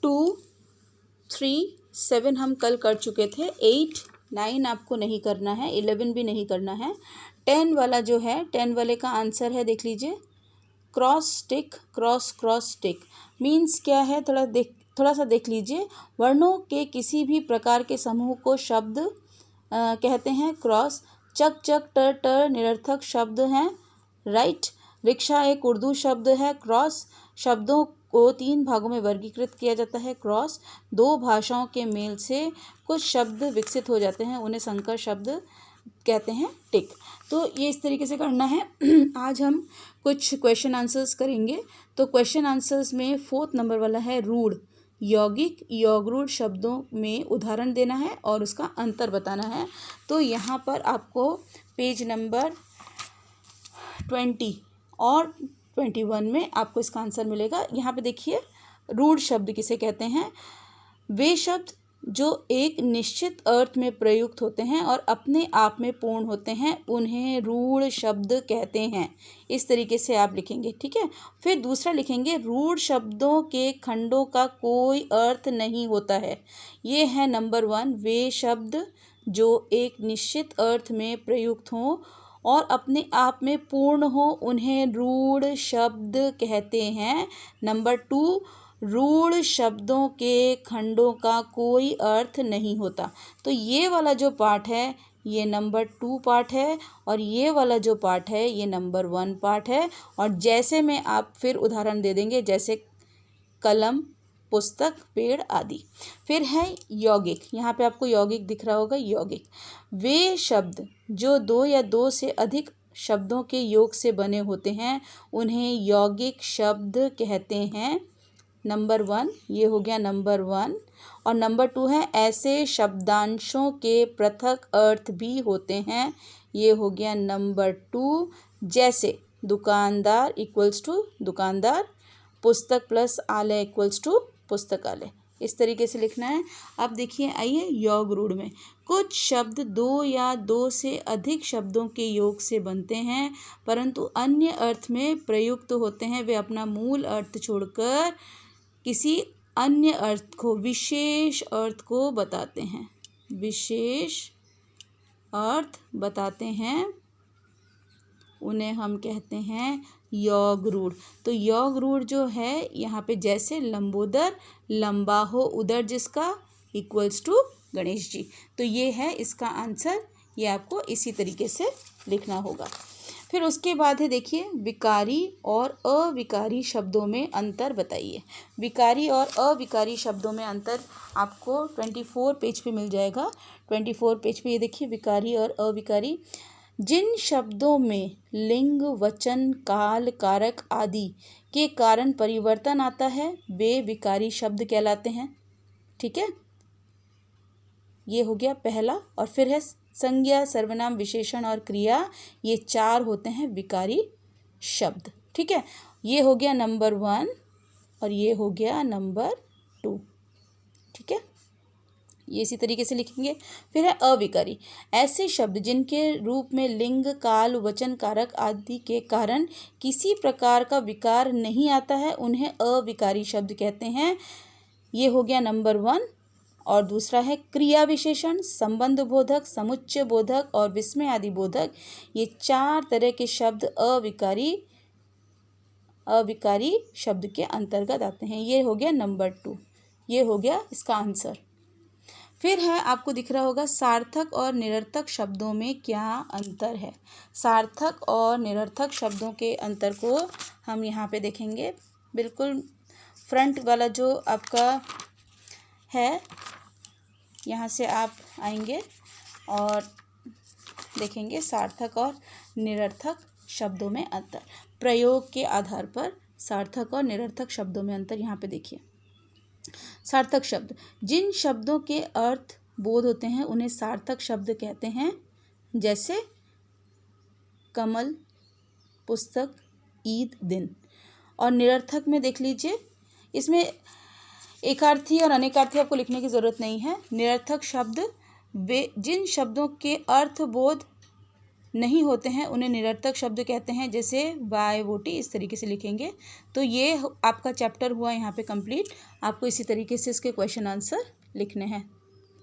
2, 3, 7 हम कल कर चुके थे। 8, 9 आपको नहीं करना है, 11 भी नहीं करना है। 10 वाला जो है, 10 वाले का आंसर है, देख लीजिए, क्रॉस टिक, क्रॉस क्रॉस टिक मीन्स क्या है, थोड़ा सा देख लीजिए। वर्णों के किसी भी प्रकार के समूह को शब्द कहते हैं क्रॉस। चक चक टर टर निरर्थक शब्द हैं, राइट। रिक्शा एक उर्दू शब्द है, क्रॉस। शब्दों को 3 भागों में वर्गीकृत किया जाता है, क्रॉस। 2 भाषाओं के मेल से कुछ शब्द विकसित हो जाते हैं, उन्हें संकर शब्द कहते हैं, टिक। तो ये इस तरीके से करना है। आज हम कुछ क्वेश्चन आंसर्स करेंगे। तो क्वेश्चन आंसर्स में 4th नंबर वाला है रूढ़। यौगिक यौगरूढ़ शब्दों में उदाहरण देना है और उसका अंतर बताना है। तो यहाँ पर आपको पेज नंबर 20 और 21 में आपको इसका आंसर मिलेगा। यहाँ पे देखिए, रूढ़ शब्द किसे कहते हैं? वे शब्द जो एक निश्चित अर्थ में प्रयुक्त होते हैं और अपने आप में पूर्ण होते हैं, उन्हें रूढ़ शब्द कहते हैं। इस तरीके से आप लिखेंगे, ठीक है। फिर दूसरा लिखेंगे, रूढ़ शब्दों के खंडों का कोई अर्थ नहीं होता है। ये है नंबर 1। वे शब्द जो एक निश्चित अर्थ में प्रयुक्त हों और अपने आप में पूर्ण हो, उन्हें रूढ़ शब्द कहते हैं। नंबर 2, रूढ़ शब्दों के खंडों का कोई अर्थ नहीं होता। तो ये वाला जो पार्ट है, ये नंबर 2 पार्ट है, और ये वाला जो पार्ट है, ये नंबर 1 पार्ट है। और जैसे में आप फिर उदाहरण दे देंगे, जैसे कलम, पुस्तक, पेड़ आदि। फिर है यौगिक। यहाँ पे आपको यौगिक दिख रहा होगा, यौगिक। वे शब्द जो 2 या 2 से अधिक शब्दों के योग से बने होते हैं, उन्हें यौगिक शब्द कहते हैं। नंबर 1, ये हो गया नंबर 1। और नंबर 2 है, ऐसे शब्दांशों के पृथक अर्थ भी होते हैं। ये हो गया नंबर 2। जैसे दुकानदार इक्वल्स टू दुकानदार, पुस्तक प्लस आलय इक्वल्स टू पुस्तकालय। इस तरीके से लिखना है। अब देखिए, आइए योग रूढ़ में। कुछ शब्द 2 या 2 से अधिक शब्दों के योग से बनते हैं, परंतु अन्य अर्थ में प्रयुक्त होते हैं। वे अपना मूल अर्थ छोड़कर किसी अन्य अर्थ को, विशेष अर्थ को बताते हैं। विशेष अर्थ बताते हैं, उन्हें हम कहते हैं योग रूढ़। तो योग रूढ़ जो है, यहाँ पे जैसे लंबोदर, लंबा हो उदर जिसका, इक्वल्स टू गणेश जी। तो ये है इसका आंसर। ये आपको इसी तरीके से लिखना होगा। फिर उसके बाद है, देखिए, विकारी और अविकारी शब्दों में अंतर बताइए। विकारी और अविकारी शब्दों में अंतर आपको 24 पेज पे मिल जाएगा। 24 पेज पे ये देखिए, विकारी और अविकारी। जिन शब्दों में लिंग, वचन, काल, कारक आदि के कारण परिवर्तन आता है, वे विकारी शब्द कहलाते हैं, ठीक है। ये हो गया पहला। और फिर है संज्ञा, सर्वनाम, विशेषण और क्रिया। ये 4 होते हैं विकारी शब्द, ठीक है। ये हो गया नंबर 1 और ये हो गया नंबर 2, ठीक है। ये इसी तरीके से लिखेंगे। फिर है अविकारी। ऐसे शब्द जिनके रूप में लिंग, काल, वचन, कारक आदि के कारण किसी प्रकार का विकार नहीं आता है, उन्हें अविकारी शब्द कहते हैं। ये हो गया नंबर 1। और दूसरा है क्रिया विशेषण, संबंध बोधक, समुच्चय बोधक और विस्मय आदि बोधक। ये 4 तरह के शब्द अविकारी शब्द के अंतर्गत आते हैं। ये हो गया नंबर 2। ये हो गया इसका आंसर। फिर है, आपको दिख रहा होगा, सार्थक और निरर्थक शब्दों में क्या अंतर है। सार्थक और निरर्थक शब्दों के अंतर को हम यहाँ पे देखेंगे। बिल्कुल फ्रंट वाला जो आपका है, यहाँ से आप आएंगे और देखेंगे सार्थक और निरर्थक शब्दों में अंतर। प्रयोग के आधार पर सार्थक और निरर्थक शब्दों में अंतर यहाँ पे देखिए। सार्थक शब्द, जिन शब्दों के अर्थ बोध होते हैं, उन्हें सार्थक शब्द कहते हैं। जैसे कमल, पुस्तक, ईद, दिन। और निरर्थक में देख लीजिए, इसमें एकार्थी और अनेकार्थी आपको लिखने की ज़रूरत नहीं है। निरर्थक शब्द वे जिन शब्दों के अर्थ बोध नहीं होते हैं उन्हें निरर्थक शब्द कहते हैं, जैसे वाय वोटी, इस तरीके से लिखेंगे। तो ये आपका चैप्टर हुआ यहाँ पे कंप्लीट। आपको इसी तरीके से इसके क्वेश्चन आंसर लिखने हैं।